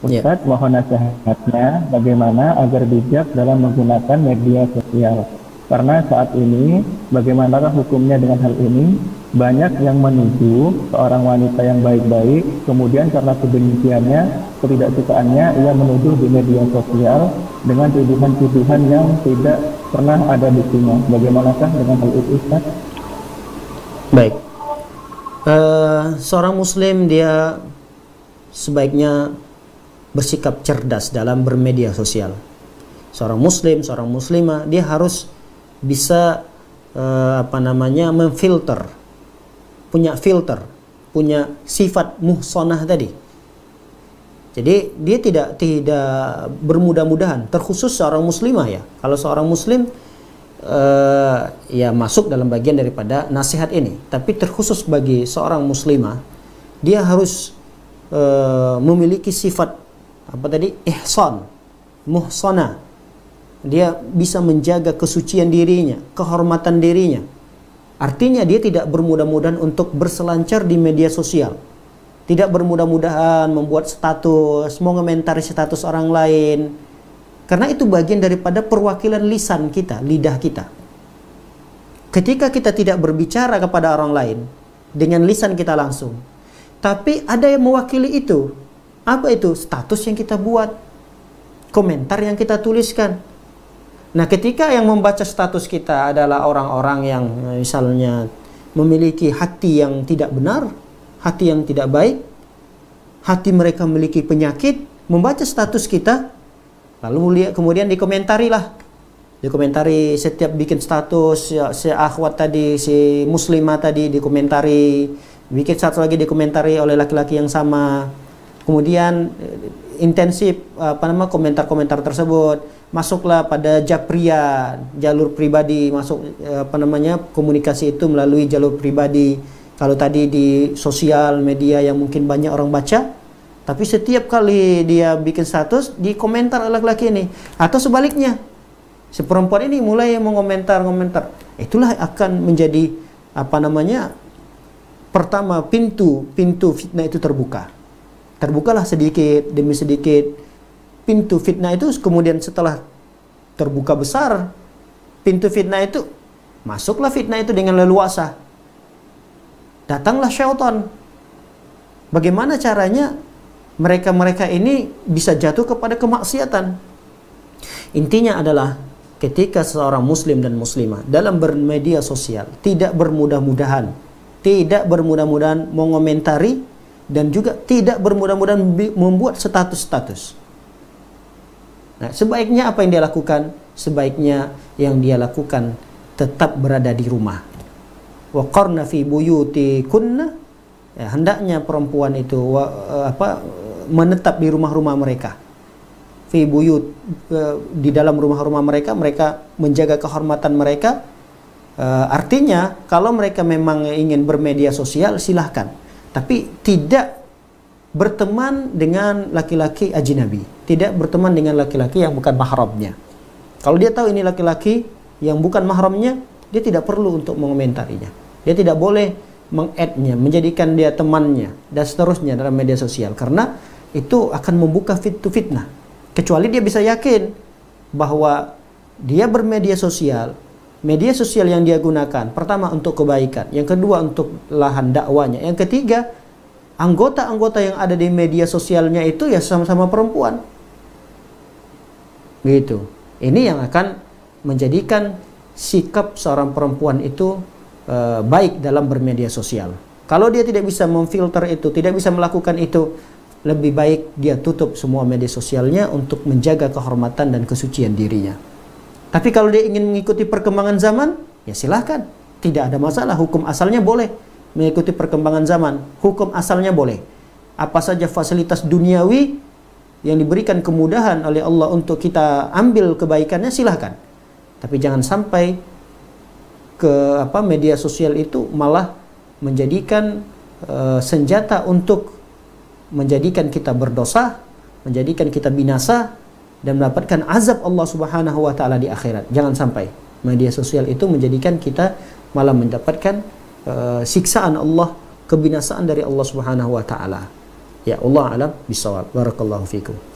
Ya. Ustadz, mohon nasihatnya bagaimana agar bijak dalam menggunakan media sosial. Karena saat ini, bagaimanakah hukumnya dengan hal ini? Banyak yang menuduh seorang wanita yang baik-baik, kemudian karena kebenciannya, ketidaksukaannya, ia menuduh di media sosial dengan tuduhan-tuduhan yang tidak pernah ada buktinya. Bagaimanakah dengan hal itu, Ustaz? Baik. Seorang muslim dia sebaiknya bersikap cerdas dalam bermedia sosial. Seorang muslim, seorang muslimah, dia harus bisa memfilter, punya filter, punya sifat muhsanah tadi. Jadi dia tidak bermudah-mudahan, terkhusus seorang muslimah ya. Kalau seorang muslim ya masuk dalam bagian daripada nasihat ini, tapi terkhusus bagi seorang muslimah, dia harus memiliki sifat ihsan, muhsanah. Dia bisa menjaga kesucian dirinya, kehormatan dirinya. Artinya dia tidak bermudah-mudahan untuk berselancar di media sosial. Tidak bermudah-mudahan membuat status, mau komentari status orang lain. Karena itu bagian daripada perwakilan lisan kita, lidah kita. Ketika kita tidak berbicara kepada orang lain dengan lisan kita langsung, tapi ada yang mewakili itu. Apa itu? Status yang kita buat, komentar yang kita tuliskan. Nah, ketika yang membaca status kita adalah orang-orang yang misalnya memiliki hati yang tidak benar, hati yang tidak baik, hati mereka memiliki penyakit, membaca status kita, lalu kemudian dikomentari lah. Dikomentari setiap bikin status, ya, si akhwat tadi, si muslimah tadi dikomentari, bikin satu lagi dikomentari oleh laki-laki yang sama. Kemudian intensif komentar-komentar tersebut. Masuklah pada japria, jalur pribadi, masuk komunikasi itu melalui jalur pribadi. Kalau tadi di sosial media yang mungkin banyak orang baca, tapi setiap kali dia bikin status dikomentar oleh laki-laki ini, atau sebaliknya, si perempuan ini mulai mengomentar-komentar. Itulah akan menjadi pertama pintu fitnah itu terbuka. Terbukalah sedikit demi sedikit. Pintu fitnah itu kemudian setelah terbuka besar, pintu fitnah itu, masuklah fitnah itu dengan leluasa. Datanglah syaitan. Bagaimana caranya mereka-mereka ini bisa jatuh kepada kemaksiatan? Intinya adalah ketika seorang muslim dan muslimah dalam bermedia sosial tidak bermudah-mudahan mengomentari dan juga tidak bermudah-mudahan membuat status-status. Nah, sebaiknya apa yang dia lakukan? Sebaiknya yang dia lakukan tetap berada di rumah. Waqarna fi buyutikunna, ya, hendaknya perempuan itu menetap di rumah-rumah mereka. Fi buyut, di dalam rumah-rumah mereka, mereka menjaga kehormatan mereka. Artinya kalau mereka memang ingin bermedia sosial silahkan, tapi tidak berteman dengan laki-laki ajnabi, tidak berteman dengan laki-laki yang bukan mahramnya. Kalau dia tahu ini laki-laki yang bukan mahramnya, dia tidak perlu untuk mengomentarinya. Dia tidak boleh meng-add-nya, menjadikan dia temannya, dan seterusnya dalam media sosial. Karena itu akan membuka fitnah. Kecuali dia bisa yakin bahwa dia bermedia sosial, media sosial yang dia gunakan, pertama untuk kebaikan, yang kedua untuk lahan dakwanya, yang ketiga, anggota-anggota yang ada di media sosialnya itu ya sama-sama perempuan. Gitu. Ini yang akan menjadikan sikap seorang perempuan itu baik dalam bermedia sosial. Kalau dia tidak bisa memfilter itu, tidak bisa melakukan itu, lebih baik dia tutup semua media sosialnya untuk menjaga kehormatan dan kesucian dirinya. Tapi kalau dia ingin mengikuti perkembangan zaman, ya silahkan. Tidak ada masalah, hukum asalnya boleh mengikuti perkembangan zaman. Hukum asalnya boleh. Apa saja fasilitas duniawi yang diberikan kemudahan oleh Allah untuk kita ambil kebaikannya, silahkan. Tapi jangan sampai media sosial itu malah menjadikan senjata untuk menjadikan kita berdosa, menjadikan kita binasa, dan mendapatkan azab Allah Subhanahu wa Ta'ala di akhirat. Jangan sampai media sosial itu menjadikan kita malah mendapatkan siksaan Allah, kebinasaan dari Allah Subhanahu wa Ta'ala. Ya Allah alam bisawab. Barakallahu fikum.